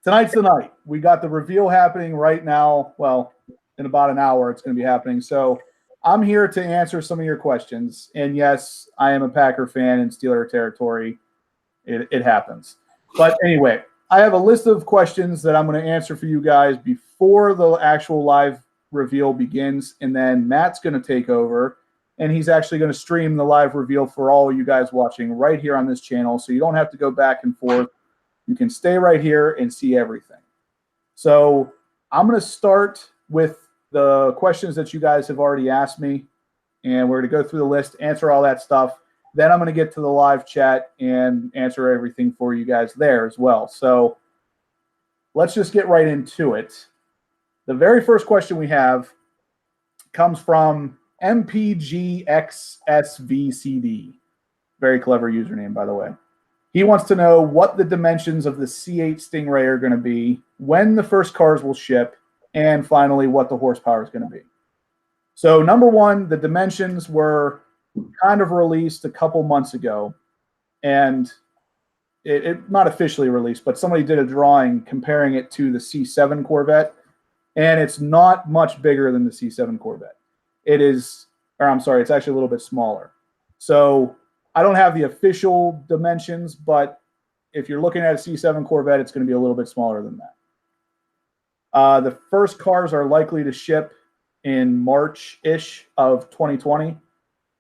tonight's the night. We got the reveal happening right now. Well, in about an hour, it's going to be happening. So I'm here to answer some of your questions. And yes, I am a Packer fan in Steeler territory. It happens. But anyway, I have a list of questions that I'm going to answer for you guys before the actual live reveal begins. And then Matt's going to take over, and he's actually going to stream the live reveal for all of you guys watching right here on this channel. So you don't have to go back and forth. You can stay right here and see everything. So I'm going to start with the questions that you guys have already asked me, and we're going to go through the list, answer all that stuff. Then I'm going to get to the live chat and answer everything for you guys there as well. So let's just get right into it. The very first question we have comes from MPGXSVCD. Very clever username, by the way. He wants to know what the dimensions of the C8 Stingray are going to be, when the first cars will ship, and finally what the horsepower is going to be. So number one, the dimensions were kind of released a couple months ago, and it not officially released, but somebody did a drawing comparing it to the C7 Corvette, and it's not much bigger than the C7 Corvette. It is, or I'm sorry, it's actually a little bit smaller. So I don't have the official dimensions, but if you're looking at a C7 Corvette, it's going to be a little bit smaller than that. The first cars are likely to ship in March-ish of 2020.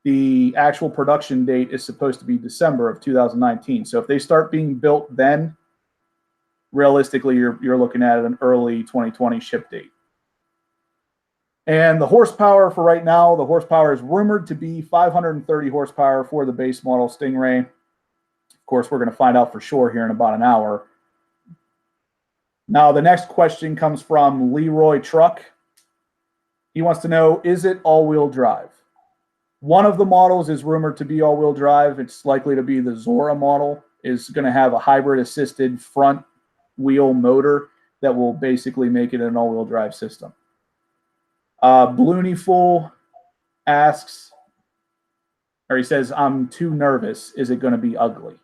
The actual production date is supposed to be December of 2019. So if they start being built then, realistically, you're looking at an early 2020 ship date. And the horsepower for right now, the horsepower is rumored to be 530 horsepower for the base model Stingray. Of course, we're going to find out for sure here in about an hour. Now, the next question comes from Leroy Truck. He wants to know, is it all-wheel drive? One of the models is rumored to be all-wheel drive. It's likely to be the Zora model. Is going to have a hybrid-assisted front wheel motor that will basically make it an all-wheel drive system. Blooneyful asks, or he says, I'm too nervous. Is it going to be ugly?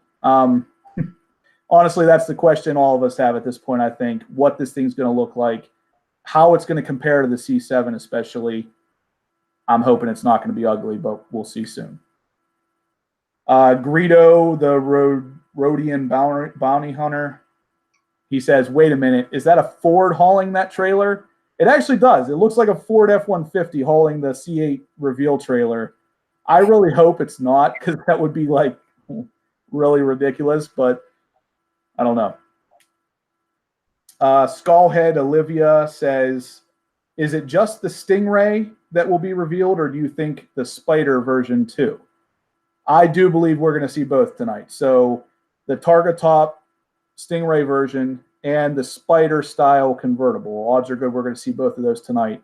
Honestly, that's the question all of us have at this point, I think. What this thing's going to look like, how it's going to compare to the C7 especially. I'm hoping it's not going to be ugly, but we'll see soon. Greedo, the Rhodian bounty hunter, he says, wait a minute, is that a Ford hauling that trailer? It actually does. It looks like a Ford F-150 hauling the C8 reveal trailer. I really hope it's not, because that would be like really ridiculous, but I don't know. Skullhead Olivia says, is it just the Stingray that will be revealed, or do you think the Spider version too? I do believe we're going to see both tonight. So the Targa Top Stingray version and the Spider style convertible. Odds are good we're going to see both of those tonight.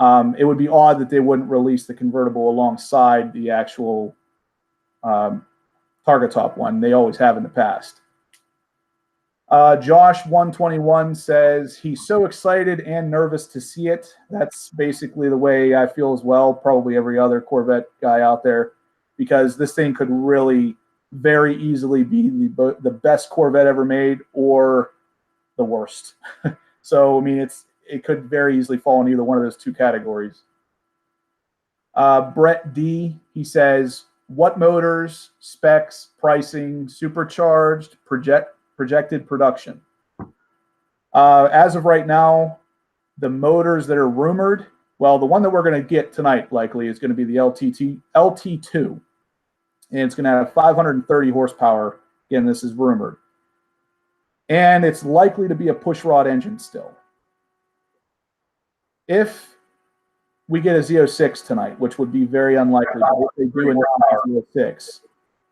It would be odd that they wouldn't release the convertible alongside the actual Targa Top one. They always have in the past. Josh121 says he's so excited and nervous to see it. That's basically the way I feel as well. Probably every other Corvette guy out there, because this thing could really very easily be the best Corvette ever made or the worst. So, I mean, it could very easily fall in either one of those two categories. Brett D, he says, what motors, specs, pricing, supercharged, projected production? As of right now, the motors that are rumored, well, the one that we're going to get tonight likely is going to be the LT2, and it's going to have 530 horsepower. Again, this is rumored. And it's likely to be a pushrod engine still. If we get a Z06 tonight, which would be very unlikely, but if they do in the Z06,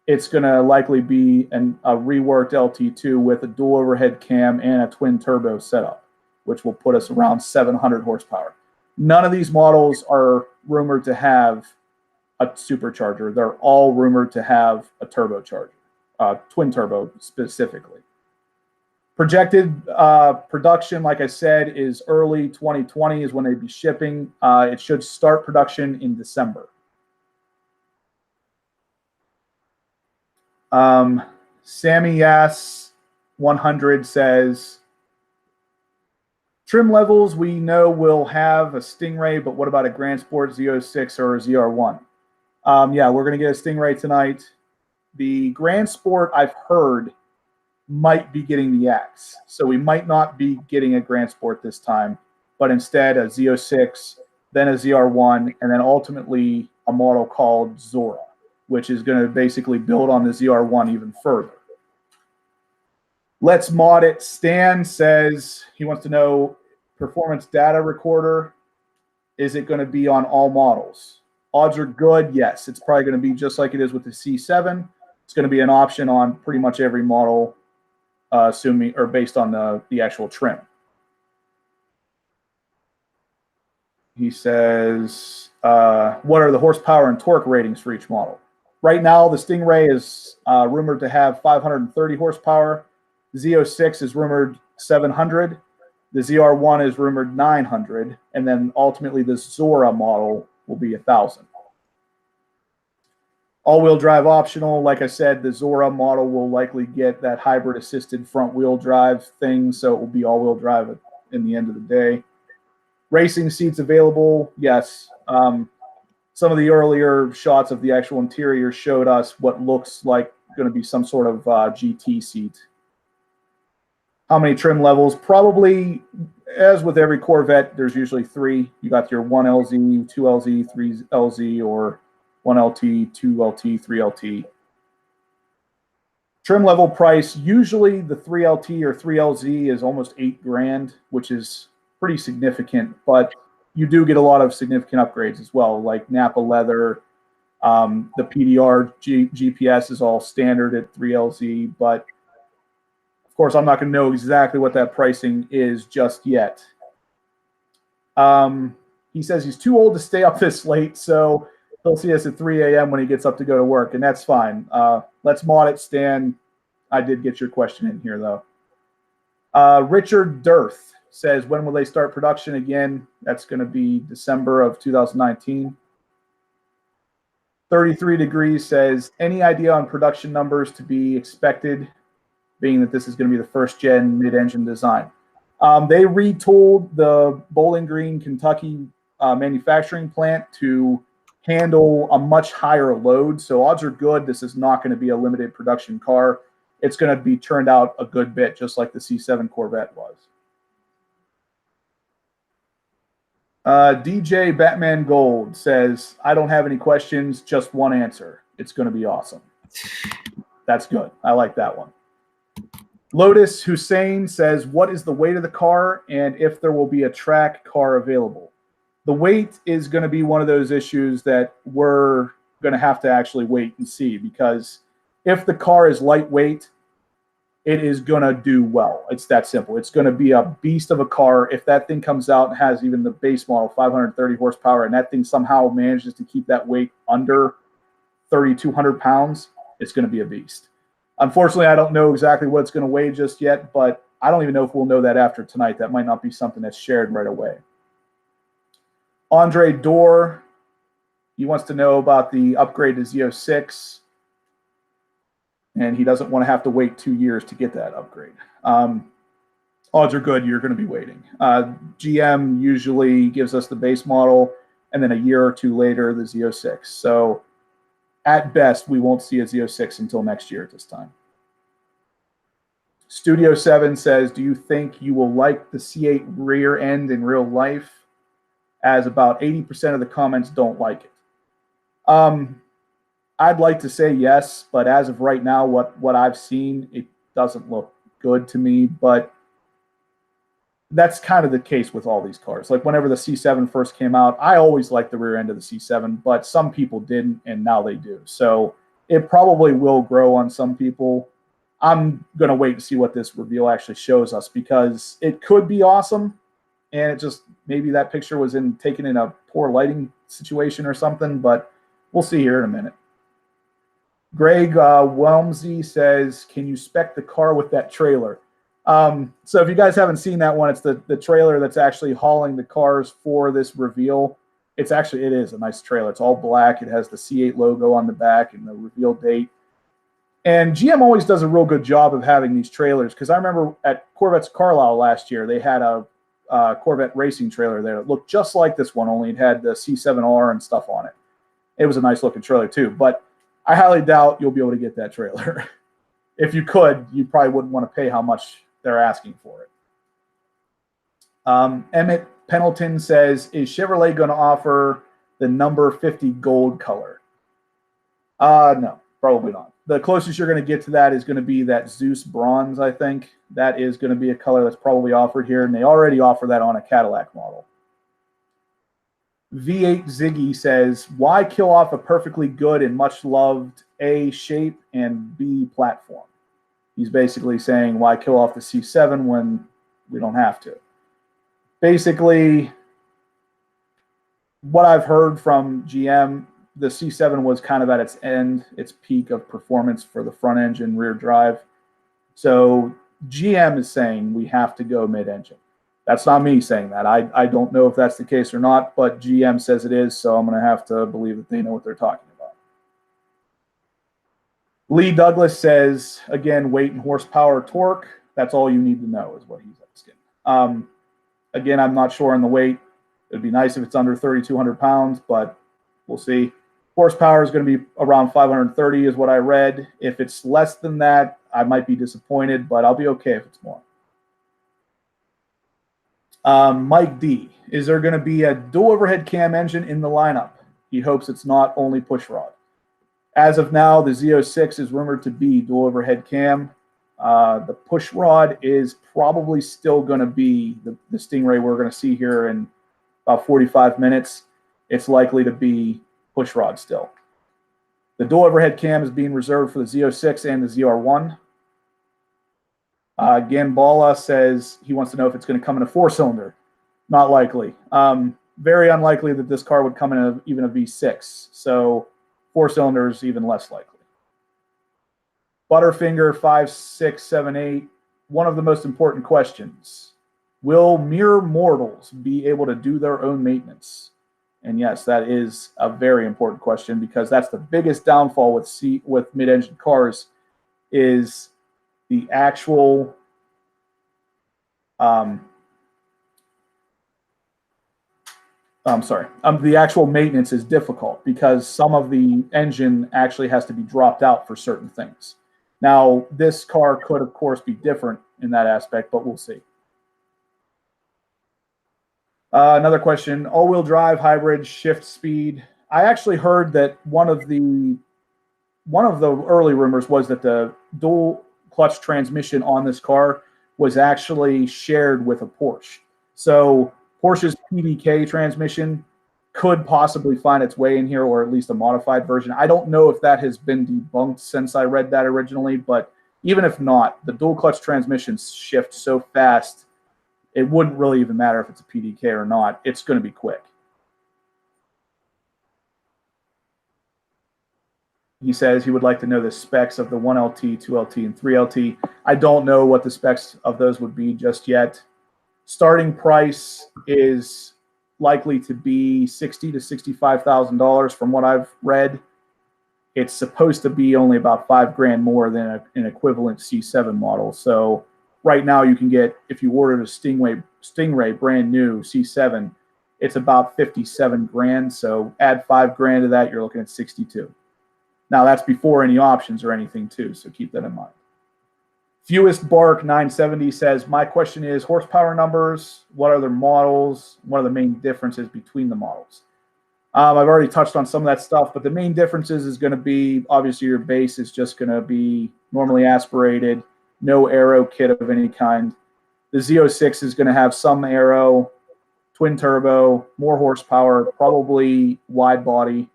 it's going to likely be a reworked LT2 with a dual overhead cam and a twin turbo setup, which will put us around 700 horsepower. None of these models are rumored to have a supercharger. They're all rumored to have a turbocharger, twin turbo specifically. Projected production, like I said, is early 2020 is when they'd be shipping. It should start production in December. Sammy Yass 100 says, Trim levels, we know we'll have a Stingray, but what about a Grand Sport Z06 or a ZR1? Yeah, we're going to get a Stingray tonight. The Grand Sport, I've heard, might be getting the X. So we might not be getting a Grand Sport this time, but instead a Z06, then a ZR1, and then ultimately a model called Zora, which is going to basically build on the ZR1 even further. Let's Mod It. Stan says he wants to know performance data recorder. Is it going to be on all models? Odds are good. Yes, it's probably going to be just like it is with the C7. It's going to be an option on pretty much every model, assuming or based on the actual trim. He says, what are the horsepower and torque ratings for each model? Right now, the Stingray is rumored to have 530 horsepower. The Z06 is rumored 700. The ZR1 is rumored 900. And then ultimately, the Zora model will be 1,000. All-wheel drive optional. Like I said, the Zora model will likely get that hybrid-assisted front-wheel drive thing, so it will be all-wheel drive in the end of the day. Racing seats available, yes. Some of the earlier shots of the actual interior showed us what looks like going to be some sort of GT seat. How many trim levels? Probably, as with every Corvette, there's usually 3. You got your 1LZ, 2LZ, 3LZ, or 1LT, 2LT, 3LT. Trim level price, usually the 3LT or 3LZ is almost $8,000, which is pretty significant, but you do get a lot of significant upgrades as well, like Napa leather. The PDR GPS is all standard at 3LZ, but of course, I'm not going to know exactly what that pricing is just yet. He says he's too old to stay up this late, so he'll see us at 3 a.m. when he gets up to go to work, and that's fine. Let's Mod It, Stan. I did get your question in here, though. Richard Dirth says, when will they start production again? That's going to be December of 2019. 33 Degrees says, any idea on production numbers to be expected, being that this is going to be the first-gen mid-engine design? They retooled the Bowling Green, Kentucky manufacturing plant to handle a much higher load. So odds are good this is not going to be a limited production car. It's going to be turned out a good bit, just like the C7 Corvette was. DJ Batman Gold says, I don't have any questions, just one answer. It's going to be awesome. That's good. I like that one. Lotus Hussein says, what is the weight of the car and if there will be a track car available? The weight is going to be one of those issues that we're going to have to actually wait and see, because if the car is lightweight, it is going to do well. It's that simple. It's going to be a beast of a car. If that thing comes out and has even the base model, 530 horsepower, and that thing somehow manages to keep that weight under 3,200 pounds, it's going to be a beast. Unfortunately, I don't know exactly what it's going to weigh just yet, but I don't even know if we'll know that after tonight. That might not be something that's shared right away. Andre Dorr, he wants to know about the upgrade to Z06, and he doesn't want to have to wait 2 years to get that upgrade. Odds are good you're going to be waiting. GM usually gives us the base model, and then a year or two later, the Z06. So at best, we won't see a Z06 until next year at this time. Studio 7 says, do you think you will like the C8 rear end in real life? As about 80% of the comments don't like it. I'd like to say yes, but as of right now, what I've seen, it doesn't look good to me. But that's kind of the case with all these cars. Like whenever the C7 first came out, I always liked the rear end of the C7, but some people didn't, and now they do. So it probably will grow on some people. I'm going to wait to see what this reveal actually shows us, because it could be awesome, and it just, maybe that picture was taken in a poor lighting situation or something, but we'll see here in a minute. Greg Welmsey says, can you spec the car with that trailer? So if you guys haven't seen that one, it's the trailer that's actually hauling the cars for this reveal. It is a nice trailer. It's all black. It has the C8 logo on the back and the reveal date. And GM always does a real good job of having these trailers, because I remember at Corvette's Carlisle last year, they had a Corvette racing trailer there. It looked just like this one, only it had the C7R and stuff on it. It was a nice looking trailer too, but I highly doubt you'll be able to get that trailer. If you could, you probably wouldn't want to pay how much they're asking for it. Emmett Pendleton says, is Chevrolet going to offer the number 50 gold color? No, probably not. The closest you're going to get to that is going to be that Zeus bronze, I think. That is going to be a color that's probably offered here, and they already offer that on a Cadillac model. V8 Ziggy says, why kill off a perfectly good and much loved A shape and B platform? He's basically saying, why kill off the C7 when we don't have to? Basically, what I've heard from GM, the C7 was kind of at its end, its peak of performance for the front engine, rear drive. So GM is saying we have to go mid-engine. That's not me saying that. I don't know if that's the case or not, but GM says it is, so I'm going to have to believe that they know what they're talking about. Lee Douglas says, again, weight and horsepower, torque. That's all you need to know is what he's asking. Again, I'm not sure on the weight. It would be nice if it's under 3,200 pounds, but we'll see. Horsepower is going to be around 530 is what I read. If it's less than that, I might be disappointed, but I'll be okay if it's more. Mike D, is there going to be a dual overhead cam engine in the lineup? He hopes it's not only pushrod. As of now, the Z06 is rumored to be dual overhead cam. The pushrod is probably still going to be the Stingray we're going to see here in about 45 minutes. It's likely to be pushrod still. The dual overhead cam is being reserved for the Z06 and the ZR1. Gambala says he wants to know if it's going to come in a 4-cylinder. Not likely. Very unlikely that this car would come in even a V6. So 4 cylinders, even less likely. Butterfinger 5678. One of the most important questions. Will mere mortals be able to do their own maintenance? And yes, that is a very important question because that's the biggest downfall with mid-engine cars is the actual the actual maintenance is difficult because some of the engine actually has to be dropped out for certain things. Now, this car could, of course, be different in that aspect, but we'll see. Another question, all-wheel drive, hybrid, shift speed. I actually heard that one of the early rumors was that the dual clutch transmission on this car was actually shared with a Porsche. So Porsche's PDK transmission could possibly find its way in here, or at least a modified version. I don't know if that has been debunked since I read that originally, but even if not, the dual clutch transmissions shift so fast, it wouldn't really even matter if it's a PDK or not. It's going to be quick. He says he would like to know the specs of the 1LT, 2LT, and 3LT. I don't know what the specs of those would be just yet. Starting price is likely to be $60,000 to $65,000 from what I've read. It's supposed to be only about $5,000 more than an equivalent C7 model. So right now you can get, if you ordered a Stingray brand new C7, it's about $57,000. So add $5,000 to that, you're looking at $62,000. Now that's before any options or anything too, so keep that in mind. Fewest Bark 970 says, my question is horsepower numbers, what are their models, what are the main differences between the models? I've already touched on some of that stuff, but the main differences is going to be, obviously your base is just going to be normally aspirated, no aero kit of any kind. The Z06 is going to have some aero, twin turbo, more horsepower, probably wide body.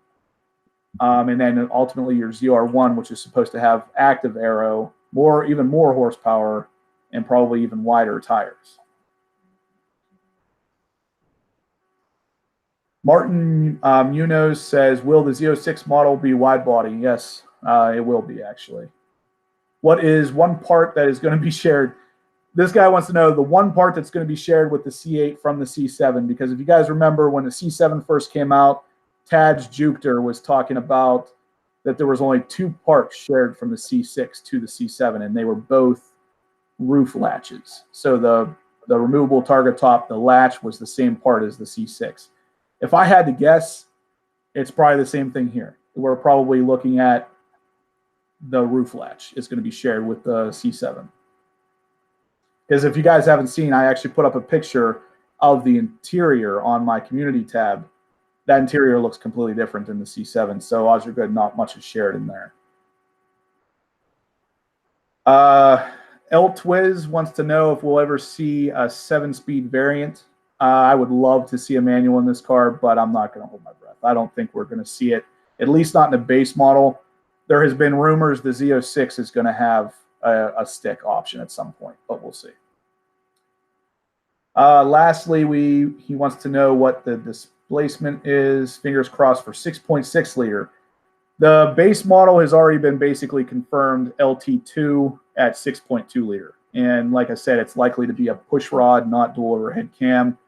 And then ultimately your ZR1, which is supposed to have active aero, even more horsepower, and probably even wider tires. Martin Munoz says, will the Z06 model be wide body? Yes, it will be actually. What is one part that is going to be shared? This guy wants to know the one part that's going to be shared with the C8 from the C7, because if you guys remember when the C7 first came out, Tadge Jukter was talking about that there was only 2 parts shared from the C6 to the C7, and they were both roof latches. So the the removable target top, the latch was the same part as the C6. If I had to guess, it's probably the same thing here. We're probably looking at the roof latch is going to be shared with the C7. Because if you guys haven't seen, I actually put up a picture of the interior on my community tab. That interior looks completely different than the C7. So odds are good, not much is shared in there. Twiz wants to know if we'll ever see a 7-speed variant. I would love to see a manual in this car, but I'm not going to hold my breath. I don't think we're going to see it, at least not in the base model. There has been rumors the Z06 is going to have a stick option at some point, but we'll see. Lastly, he wants to know what the displacement is. Fingers crossed for 6.6 liter. The base model has already been basically confirmed LT2 at 6.2 liter. And like I said, it's likely to be a push rod, not dual overhead cam.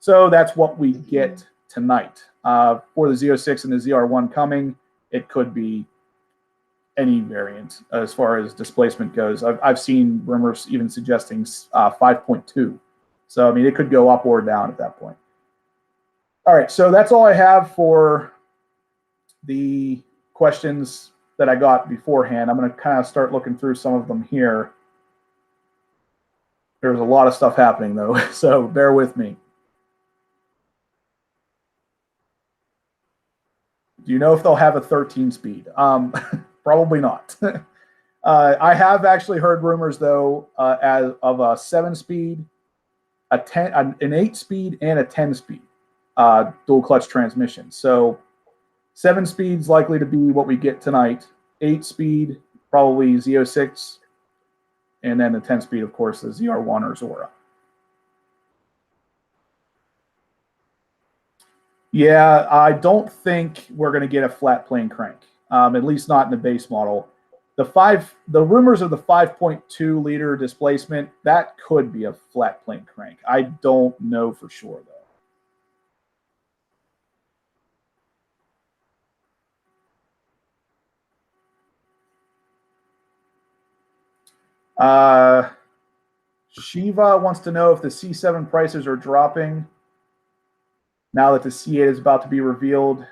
So that's what we get tonight. For the Z06 and the ZR1 coming, it could be any variant as far as displacement goes. I've seen rumors even suggesting 5.2. So, I mean, it could go up or down at that point. All right, so that's all I have for the questions that I got beforehand. I'm going to kind of start looking through some of them here. There's a lot of stuff happening, though, so bear with me. Do you know if they'll have a 13-speed? Probably not. I have actually heard rumors, though, of a 7-speed, an 8-speed, and a 10-speed dual clutch transmission. So 7 speeds likely to be what we get tonight. 8-speed, probably Z06. And then the 10-speed, of course, the ZR1 or Zora. Yeah, I don't think we're going to get a flat plane crank, at least not in the base model. The rumors of the 5.2 liter displacement, that could be a flat plane crank. I don't know for sure, though. Shiva wants to know if the C7 prices are dropping now that the C8 is about to be revealed.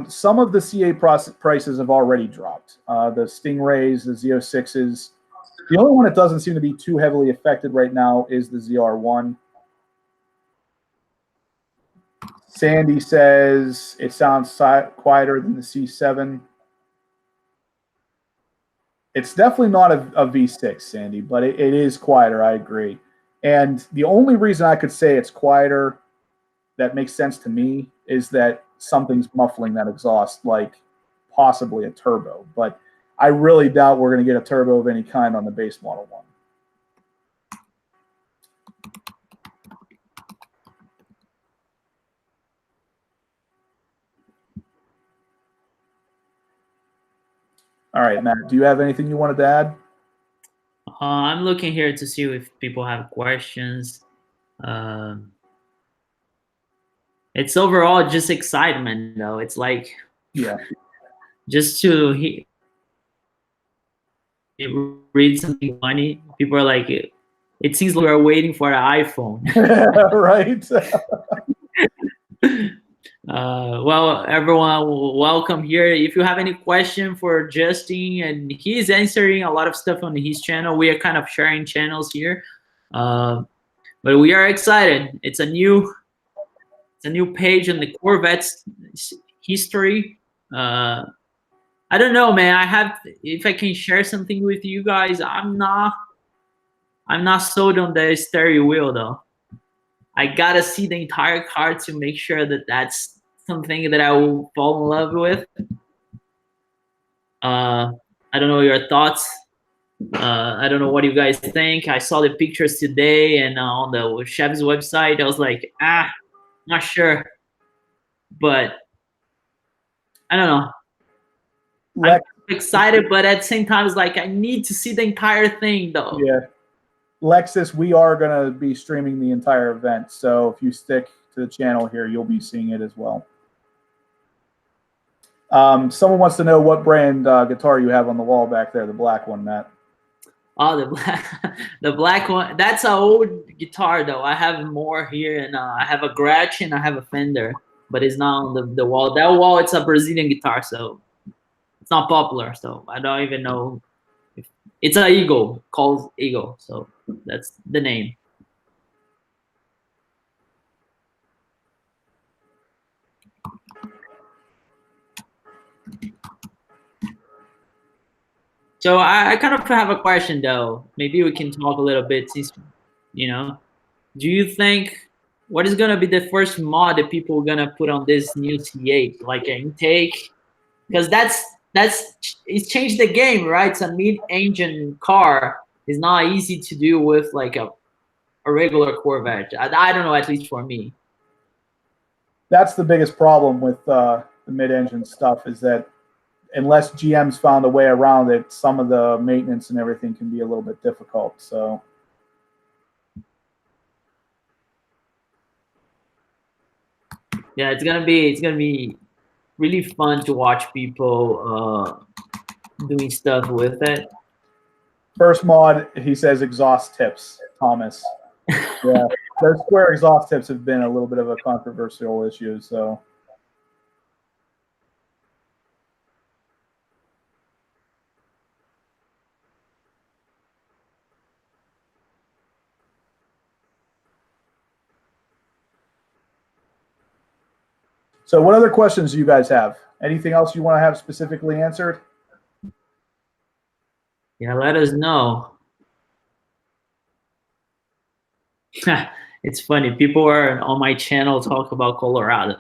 Some of the C8 prices have already dropped. The Stingrays, the Z06s. The only one that doesn't seem to be too heavily affected right now is the ZR1. Sandy says it sounds quieter than the C7. It's definitely not a V6, Sandy, but it is quieter, I agree. And the only reason I could say it's quieter that makes sense to me is that something's muffling that exhaust, like possibly a turbo. But I really doubt we're going to get a turbo of any kind on the base model one. All right, Matt, do you have anything you wanted to add? I'm looking here to see if people have questions. It's overall just excitement, though. It's like, yeah, just to read something funny. People are like, it seems like we're waiting for an iPhone. right. Well, everyone, welcome here. If you have any question for Justin, and he's answering a lot of stuff on his channel, we are kind of sharing channels here. But we are excited. It's a new page in the Corvette's history. I don't know, man. If I can share something with you guys, I'm not sold on the stereo wheel, though. I gotta see the entire car to make sure that that's something that I will fall in love with. I don't know your thoughts. I don't know what you guys think. I saw the pictures today, and on the Chevy's website, I was like, not sure. But I don't know. I'm excited, but at the same time, it's like I need to see the entire thing, though. Yeah. Lexus, we are going to be streaming the entire event. So if you stick to the channel here, you'll be seeing it as well. Someone wants to know what brand guitar you have on the wall back there, the black one, Matt. Oh, the black, the black one. That's an old guitar though. I have more here, and I have a Gretsch and I have a Fender, but it's not on the wall. That wall, it's a Brazilian guitar, so it's not popular. So I don't even know if it's an Eagle, called Eagle. So that's the name. So I kind of have a question though. Maybe we can talk a little bit since, you know, do you think what is gonna be the first mod that people are gonna put on this new C8, like an intake? Because that's it's changed the game, right? It's a mid-engine car. It's not easy to do with like a regular Corvette. I don't know, at least for me. That's the biggest problem with the mid-engine stuff, is that unless GM's found a way around it, some of the maintenance and everything can be a little bit difficult. So Yeah, it's gonna be really fun to watch people doing stuff with it. first mod, he says exhaust tips, Thomas. Yeah, those square exhaust tips have been a little bit of a controversial issue. So what other questions do you guys have? Anything else you want to have specifically answered? Yeah, let us know. It's funny. People are on my channel talk about Colorado.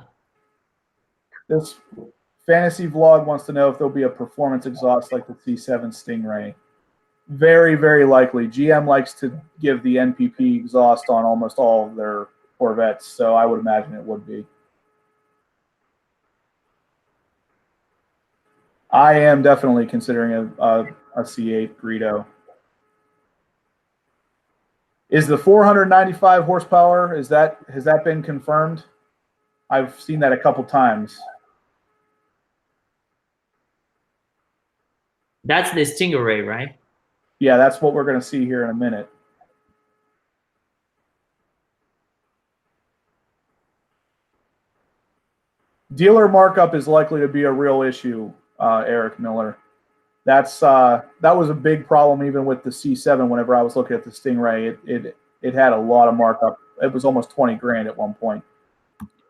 This fantasy vlog wants to know if there'll be a performance exhaust like the C7 Stingray. Very, very likely. GM likes to give the NPP exhaust on almost all of their Corvettes, so I would imagine it would be. I am definitely considering a C8 Greedo. Is the 495 horsepower, has that been confirmed? I've seen that a couple times. That's the Stingray, right? Yeah, that's what we're going to see here in a minute. Dealer markup is likely to be a real issue, Eric Miller. That was a big problem even with the C7. Whenever I was looking at the Stingray, it had a lot of markup. It was almost 20 grand at one point.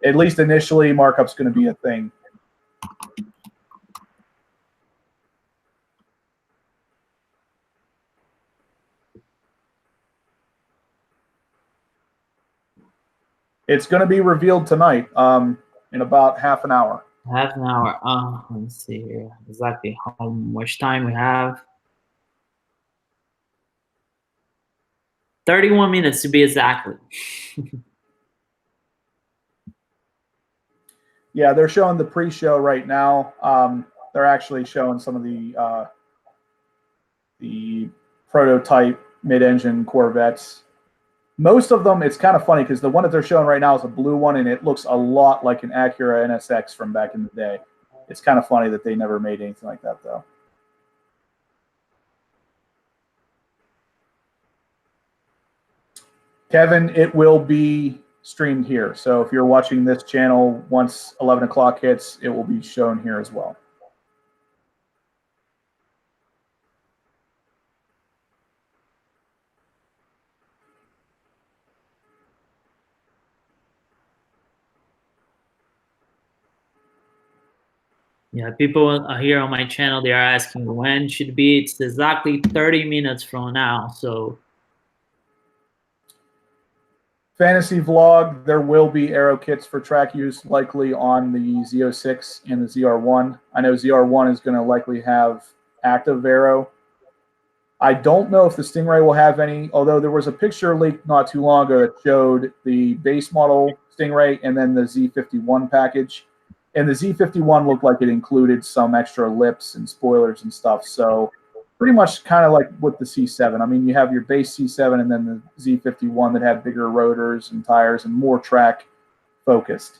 At least initially, markup's going to be a thing. It's going to be revealed tonight, in about half an hour. Half an hour. Let's see here exactly how much time we have. 31 minutes to be exactly. Yeah, they're showing the pre-show right now. They're actually showing some of the prototype mid-engine Corvettes. Most of them, it's kind of funny because the one that they're showing right now is a blue one, and it looks a lot like an Acura NSX from back in the day. It's kind of funny that they never made anything like that, though. Kevin, it will be streamed here. So if you're watching this channel, once 11 o'clock hits, it will be shown here as well. Yeah, people here on my channel, they are asking when should be. It's exactly 30 minutes from now. So Fantasy vlog, there will be aero kits for track use, likely on the Z06 and the ZR1. I know ZR1 is going to likely have active aero. I don't know if the Stingray will have any, although there was a picture leaked not too long ago that showed the base model Stingray and then the Z51 package. And the Z51 looked like it included some extra lips and spoilers and stuff. So pretty much kind of like with the C7. I mean, you have your base C7 and then the Z51 that had bigger rotors and tires and more track focused.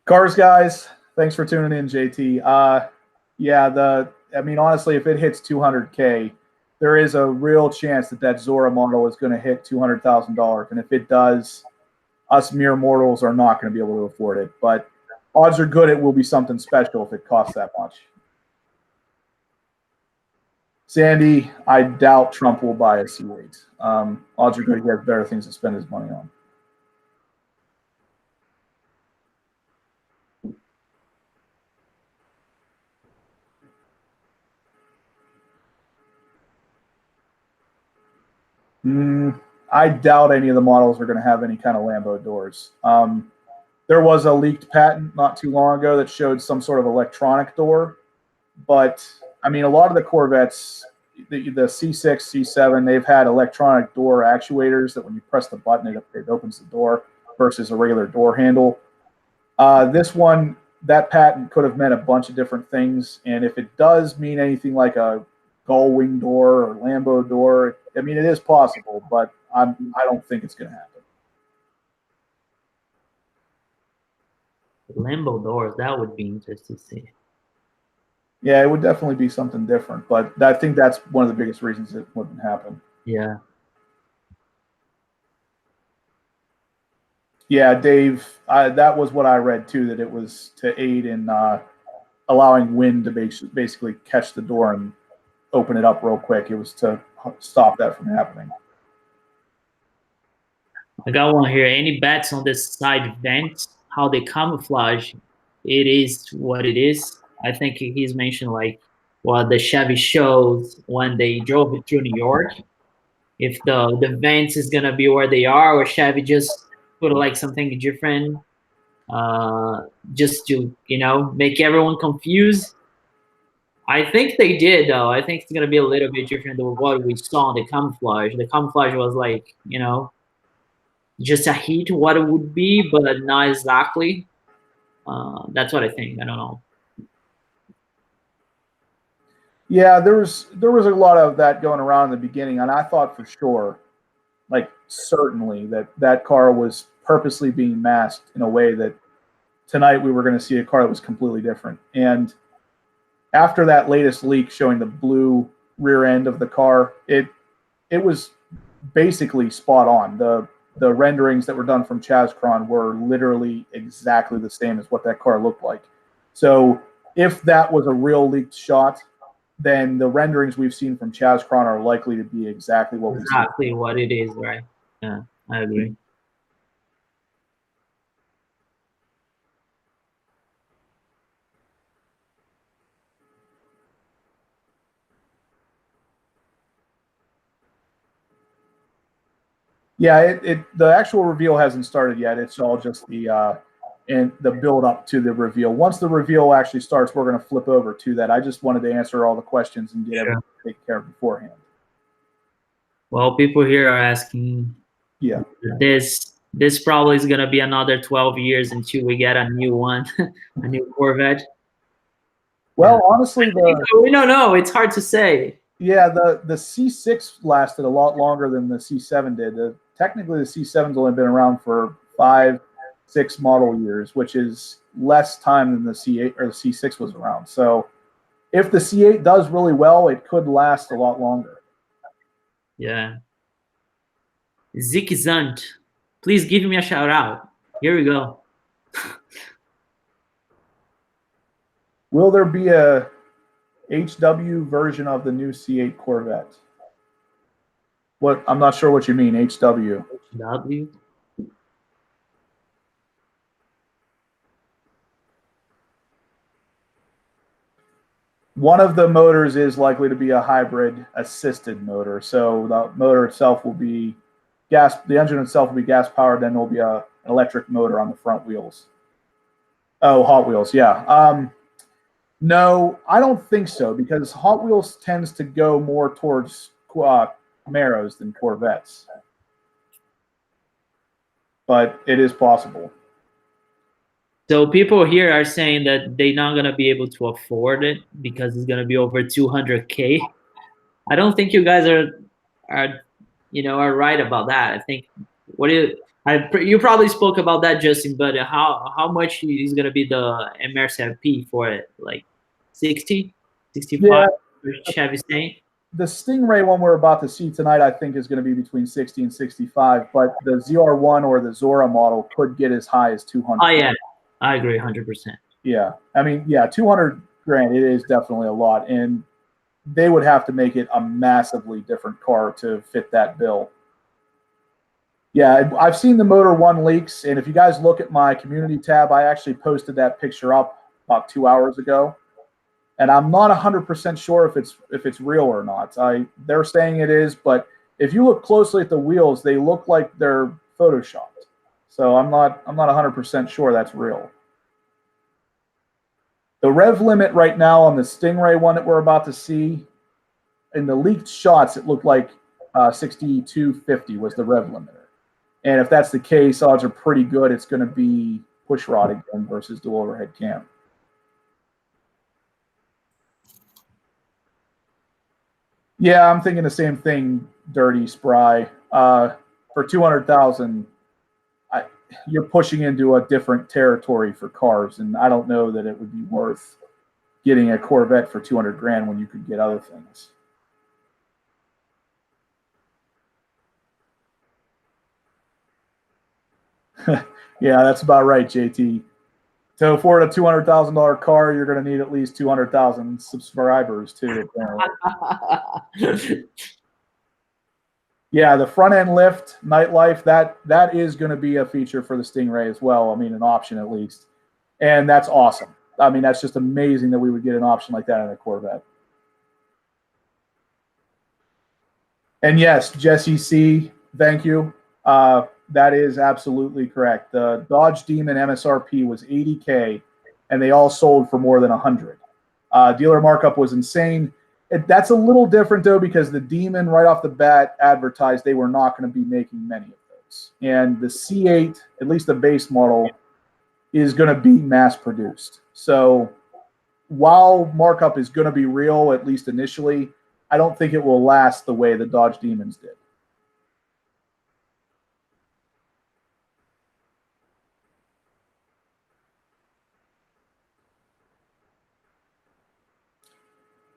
Cars, guys, Thanks for tuning in, JT. Yeah, I mean, honestly, if it hits 200K, there is a real chance that that Zora model is going to hit $200,000. And if it does, us mere mortals are not going to be able to afford it. But odds are good it will be something special if it costs that much. Sandy, I doubt Trump will buy a C8. Odds are good he has better things to spend his money on. I doubt any of the models are going to have any kind of Lambo doors. There was a leaked patent not too long ago that showed some sort of electronic door, but I mean, a lot of the Corvettes, the C6, C7, they've had electronic door actuators that when you press the button, it opens the door versus a regular door handle. This one, that patent could have meant a bunch of different things, and if it does mean anything like a gull wing door or Lambo door, I mean, it is possible, but I don't think it's going to happen. Lambo doors, that would be interesting to see. Yeah, it would definitely be something different, but I think that's one of the biggest reasons it wouldn't happen. Yeah. Yeah, Dave, that was what I read too, that it was to aid in allowing wind to basically catch the door and open it up real quick. It was to stop that from happening. I got one here. Any bets on this side vent? How they camouflage? It is what it is. I think he's mentioned like what the Chevy shows when they drove it through New York. If the vents is gonna be where they are, or Chevy just put like something different, just to make everyone confused. I think they did though. I think it's gonna be a little bit different than what we saw in the camouflage. The camouflage was like just a hint what it would be, but not exactly. That's what I think. I don't know. Yeah, there was a lot of that going around in the beginning, and I thought for sure, like certainly, that car was purposely being masked in a way that tonight we were going to see a car that was completely different. And after that latest leak showing the blue rear end of the car, it was basically spot on. The renderings that were done from Chazcron were literally exactly the same as what that car looked like. So if that was a real leaked shot, then the renderings we've seen from Chazcron are likely to be exactly what we see. Exactly what it is, right? Yeah, I agree. Yeah, the actual reveal hasn't started yet. It's all just the build up to the reveal. Once the reveal actually starts, we're going to flip over to that. I just wanted to answer all the questions and get everything taken care of beforehand. Well, people here are asking. Yeah. This probably is going to be another 12 years until we get a new one, a new Corvette. Well, honestly, we don't know. It's hard to say. Yeah, the C6 lasted a lot longer than the C7 did. Technically, the C7's only been around for 5-6 model years, which is less time than the C8 or the C6 was around. So if the C8 does really well, it could last a lot longer. Yeah. Zikzant, please give me a shout out. Here we go. Will there be a HW version of the new C8 Corvette? What? I'm not sure what you mean, HW. HW? One of the motors is likely to be a hybrid assisted motor. So the motor itself will be gas, the engine itself will be gas powered, then there'll be an electric motor on the front wheels. Oh, Hot Wheels, yeah. No, I don't think so, because Hot Wheels tends to go more towards Camaros than Corvettes. But it is possible. So people here are saying that they're not going to be able to afford it because it's going to be over 200K. I don't think you guys are right about that. I think You probably spoke about that, Justin, but how much is gonna be the MSRP for it? Like 60, 65 Yeah, for Chevy Stain? the Stingray one we're about to see tonight, I think, is going to be between 60 and 65. But the ZR1 or the Zora model could get as high as 200. Oh yeah, I agree, 100%. Yeah, I mean, yeah, 200 grand. It is definitely a lot, and they would have to make it a massively different car to fit that bill. Yeah, I've seen the Motor One leaks, and if you guys look at my community tab, I actually posted that picture up about 2 hours ago, and I'm not 100% sure if it's real or not. They're saying it is, but if you look closely at the wheels, they look like they're photoshopped. So I'm not 100% sure that's real. The rev limit right now on the Stingray one that we're about to see, in the leaked shots, it looked like 6250 was the rev limiter. And if that's the case, odds are pretty good it's going to be push rod again versus dual overhead cam. Yeah, I'm thinking the same thing, Dirty Spry. For 200,000, you're pushing into a different territory for cars, and I don't know that it would be worth getting a Corvette for 200 grand when you could get other things. Yeah, that's about right, JT. To afford a $200,000 car, you're going to need at least 200,000 subscribers too. Yeah, the front end lift, nightlife, that is going to be a feature for the Stingray as well. I mean, an option at least, and that's awesome. I mean, that's just amazing that we would get an option like that in a Corvette. And yes, Jesse C, thank you. That is absolutely correct. The Dodge Demon MSRP was 80K, and they all sold for more than 100. Dealer markup was insane. That's a little different, though, because the Demon right off the bat advertised they were not going to be making many of those. And the C8, at least the base model, is going to be mass-produced. So while markup is going to be real, at least initially, I don't think it will last the way the Dodge Demons did.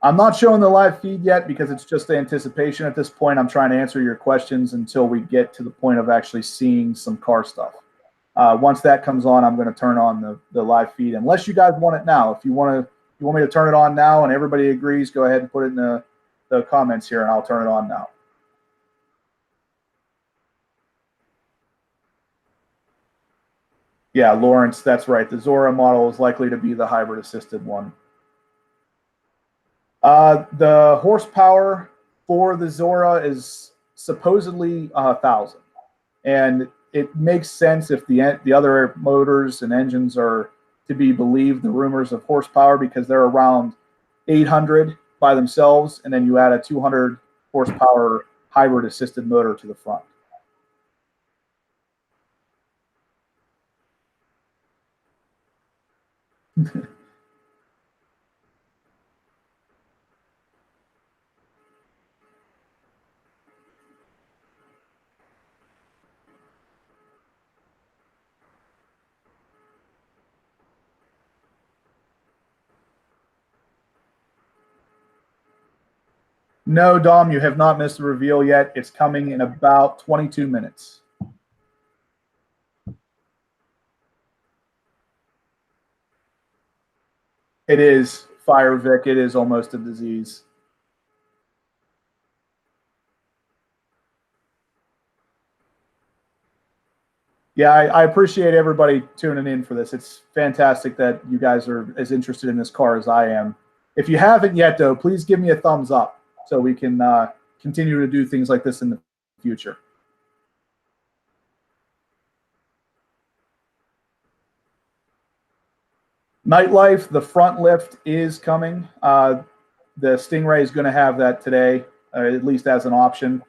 I'm not showing the live feed yet because it's just the anticipation at this point. I'm trying to answer your questions until we get to the point of actually seeing some car stuff. Once that comes on, I'm going to turn on the live feed, unless you guys want it now. If you want me to turn it on now and everybody agrees, go ahead and put it in the comments here, and I'll turn it on now. Yeah, Lawrence, that's right. The Zora model is likely to be the hybrid-assisted one. The horsepower for the Zora is supposedly 1,000, and it makes sense if the other motors and engines are to be believed, the rumors of horsepower, because they're around 800 by themselves, and then you add a 200 horsepower hybrid assisted motor to the front. No, Dom, you have not missed the reveal yet. It's coming in about 22 minutes. It is Fire Vic. It is almost a disease. Yeah, I appreciate everybody tuning in for this. It's fantastic that you guys are as interested in this car as I am. If you haven't yet, though, please give me a thumbs up so we can continue to do things like this in the future. Nightlife, the front lift is coming. The Stingray is going to have that today, at least as an option.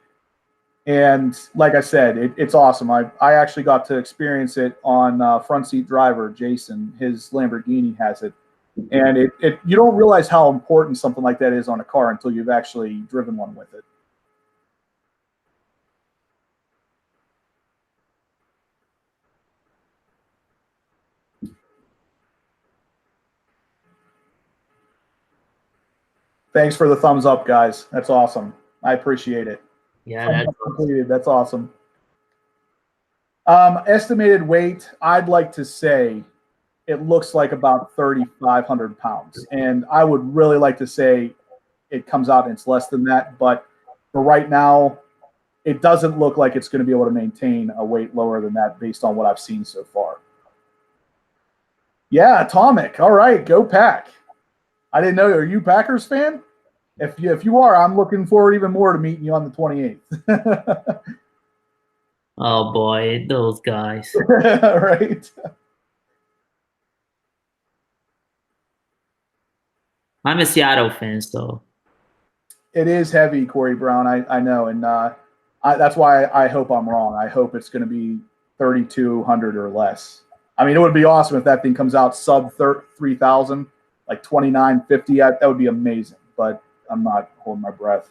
And like I said, it's awesome. I actually got to experience it on Front Seat Driver. Jason, his Lamborghini has it. And you don't realize how important something like that is on a car until you've actually driven one with it. Thanks for the thumbs up, guys. That's awesome. I appreciate it. Yeah, that's completed. That's awesome. Estimated weight, I'd like to say it looks like about 3,500 pounds. And I would really like to say it comes out and it's less than that. But for right now, it doesn't look like it's going to be able to maintain a weight lower than that based on what I've seen so far. Yeah, Atomic. All right, go Pack. I didn't know. Are you Packers fan? If you are, I'm looking forward even more to meeting you on the 28th. Oh boy, those guys. Right. I'm a Seattle fan, so. It is heavy, Corey Brown. I know, and that's why I hope I'm wrong. I hope it's going to be 3,200 or less. I mean, it would be awesome if that thing comes out sub 3,000, like 2,950. That would be amazing. But I'm not holding my breath.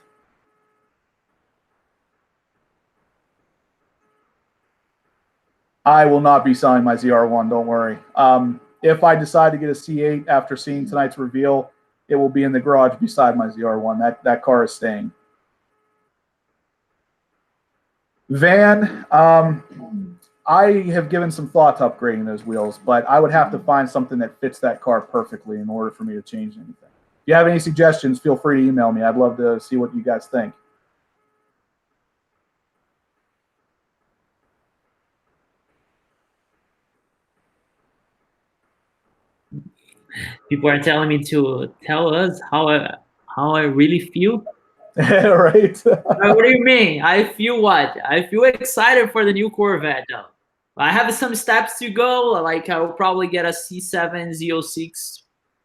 I will not be selling my ZR1. Don't worry. If I decide to get a C8 after seeing tonight's reveal, it will be in the garage beside my ZR1. That car is staying. Van, I have given some thought to upgrading those wheels, but I would have to find something that fits that car perfectly in order for me to change anything. If you have any suggestions, feel free to email me. I'd love to see what you guys think. People are telling me to tell us how I really feel. Right. What do you mean? I feel what? I feel excited for the new Corvette though. I have some steps to go. Like I will probably get a C7 Z06.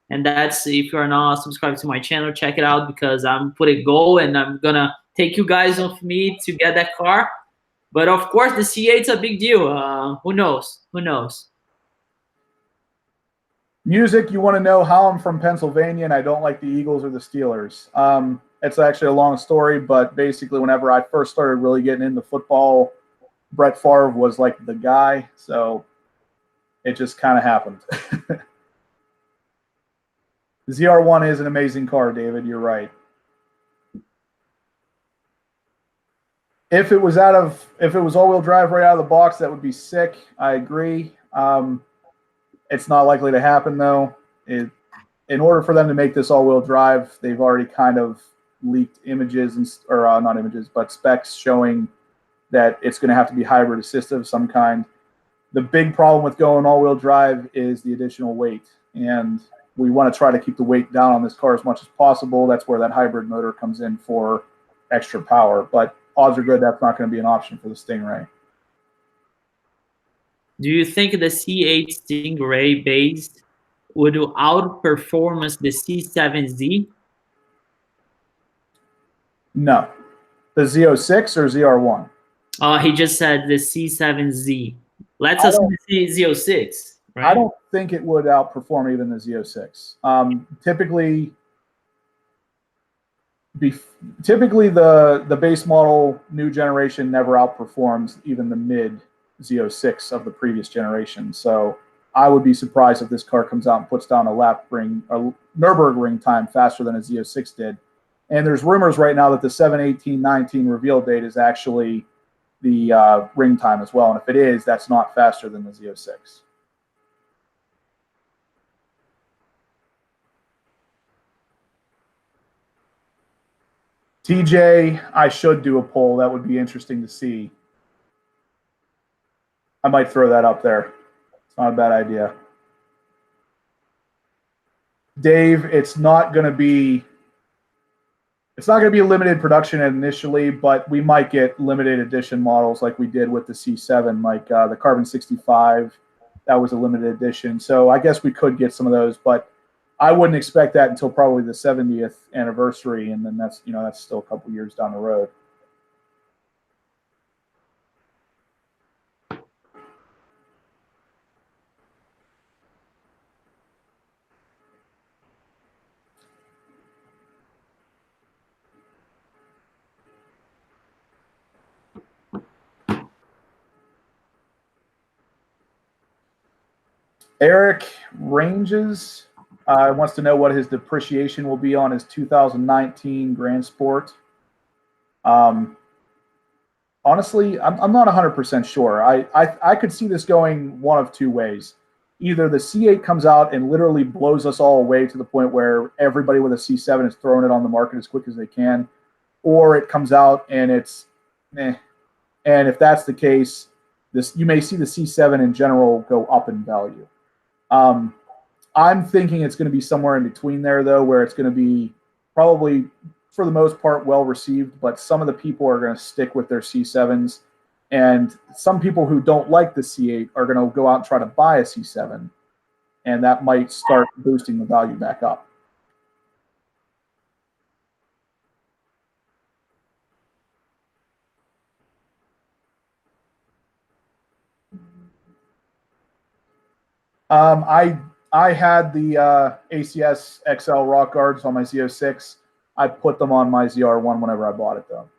And that's, if you're not subscribed to my channel, check it out because I'm putting goal and I'm gonna take you guys with me to get that car. But of course, the C8's a big deal. Who knows? Who knows? Music, you want to know how I'm from Pennsylvania and I don't like the Eagles or the Steelers. It's actually a long story, but basically whenever I first started really getting into football, Brett Favre was like the guy, so it just kind of happened. The ZR1 is an amazing car, David. You're right. If it was all-wheel drive right out of the box, that would be sick. I agree. It's not likely to happen though. In order for them to make this all-wheel drive, they've already kind of leaked images or not images, but specs showing that it's going to have to be hybrid assistive of some kind. The big problem with going all-wheel drive is the additional weight, and we want to try to keep the weight down on this car as much as possible. That's where that hybrid motor comes in for extra power, but odds are good that's not going to be an option for the Stingray. Do you think the C8 Stingray base would outperform the C7Z? No. The Z06 or ZR1? He just said the C7Z. Let's assume the Z06, right? I don't think it would outperform even the Z06. Typically, the base model new generation never outperforms even the mid Z06 of the previous generation. So I would be surprised if this car comes out and puts down a Nürburgring time faster than a Z06 did. And there's rumors right now that the 7/18/19 reveal date is actually the ring time as well. And if it is, that's not faster than the Z06. TJ, I should do a poll. That would be interesting to see. I might throw that up there. It's not a bad idea. Dave, it's not going to be a limited production initially, but we might get limited edition models like we did with the C7, like the Carbon 65. That was a limited edition. So I guess we could get some of those, but I wouldn't expect that until probably the 70th anniversary, and then that's still a couple years down the road. Eric Ranges, Wants to know what his depreciation will be on his 2019 Grand Sport. Honestly, I'm not 100% sure. I could see this going one of two ways. Either the C8 comes out and literally blows us all away to the point where everybody with a C7 is throwing it on the market as quick as they can, or it comes out and it's meh. And if that's the case, you may see the C7 in general go up in value. I'm thinking it's going to be somewhere in between there, though, where it's going to be probably, for the most part, well received, but some of the people are going to stick with their C7s, and some people who don't like the C8 are going to go out and try to buy a C7, and that might start boosting the value back up. I had the ACS XL rock guards on my Z06. I put them on my ZR1 whenever I bought it, though.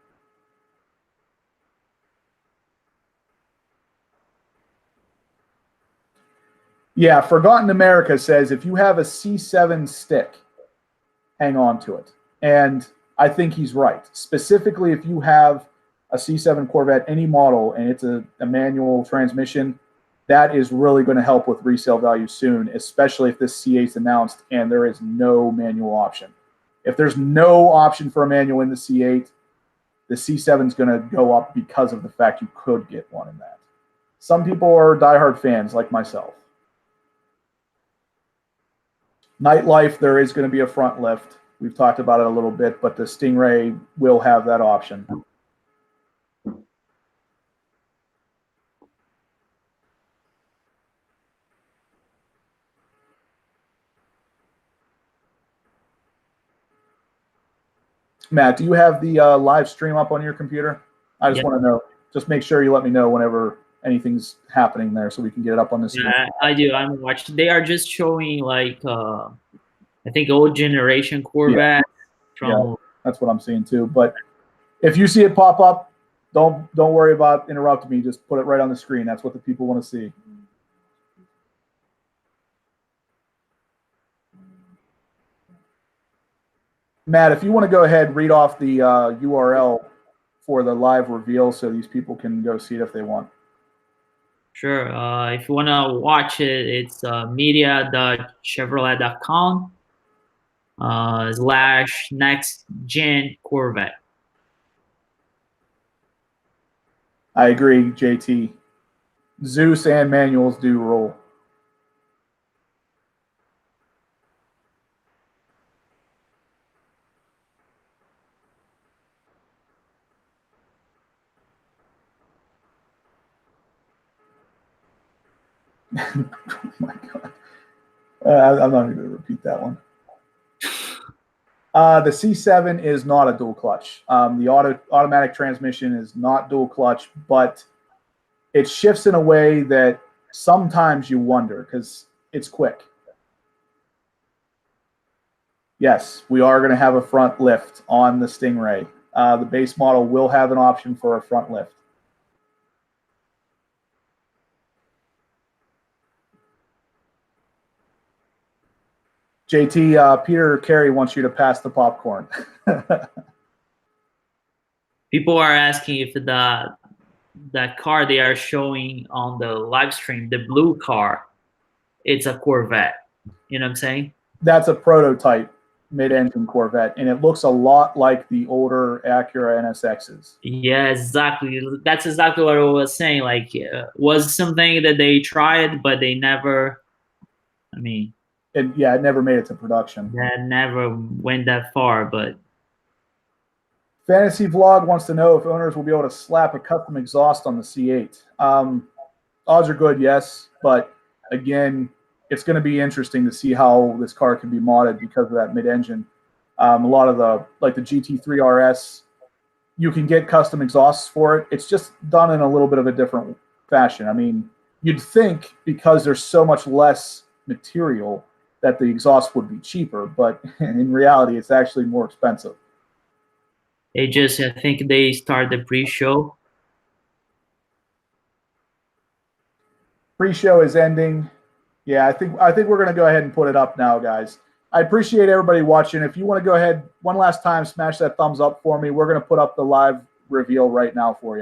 Yeah, Forgotten America says if you have a C7 stick, hang on to it. And I think he's right. Specifically, if you have a C7 Corvette, any model, and it's a manual transmission, that is really going to help with resale value soon, especially if this C8 is announced and there is no manual option. If there's no option for a manual in the C8, the C7 is going to go up because of the fact you could get one in that. Some people are diehard fans like myself. Nightlife, there is going to be a front lift. We've talked about it a little bit, but the Stingray will have that option. Matt, do you have the live stream up on your computer? I just want to know. Just make sure you let me know whenever anything's happening there so we can get it up on the screen. Yeah, I do. I'm watching. They are just showing like I think old generation Corvette. Yeah, that's what I'm seeing too. But if you see it pop up, don't worry about interrupting me. Just put it right on the screen. That's what the people want to see. Matt, if you want to go ahead, read off the URL for the live reveal so these people can go see it if they want. Sure. If you want to watch it, it's media.chevrolet.com / next gen Corvette. I agree, JT. Zeus and manuals do roll. Oh my God. I'm not going to repeat that one. The C7 is not a dual clutch. The automatic transmission is not dual clutch, but it shifts in a way that sometimes you wonder because it's quick. Yes, we are going to have a front lift on the Stingray. The base model will have an option for a front lift. JT, Peter Carey wants you to pass the popcorn. People are asking if that car they are showing on the live stream, the blue car, it's a Corvette. You know what I'm saying? That's a prototype mid-engine Corvette, and it looks a lot like the older Acura NSXs. Yeah, exactly. That's exactly what I was saying. Like, was something that they tried, but they never. I mean, it never made it to production. That never went that far, but. Fantasy Vlog wants to know if owners will be able to slap a custom exhaust on the C8. Odds are good, yes, but again, it's going to be interesting to see how this car can be modded because of that mid-engine. A lot of the GT3 RS, you can get custom exhausts for it. It's just done in a little bit of a different fashion. I mean, you'd think because there's so much less material that the exhaust would be cheaper, but in reality, it's actually more expensive. I think they start the pre-show. Pre-show is ending. Yeah, I think we're going to go ahead and put it up now, guys. I appreciate everybody watching. If you want to go ahead one last time, smash that thumbs up for me. We're going to put up the live reveal right now for you.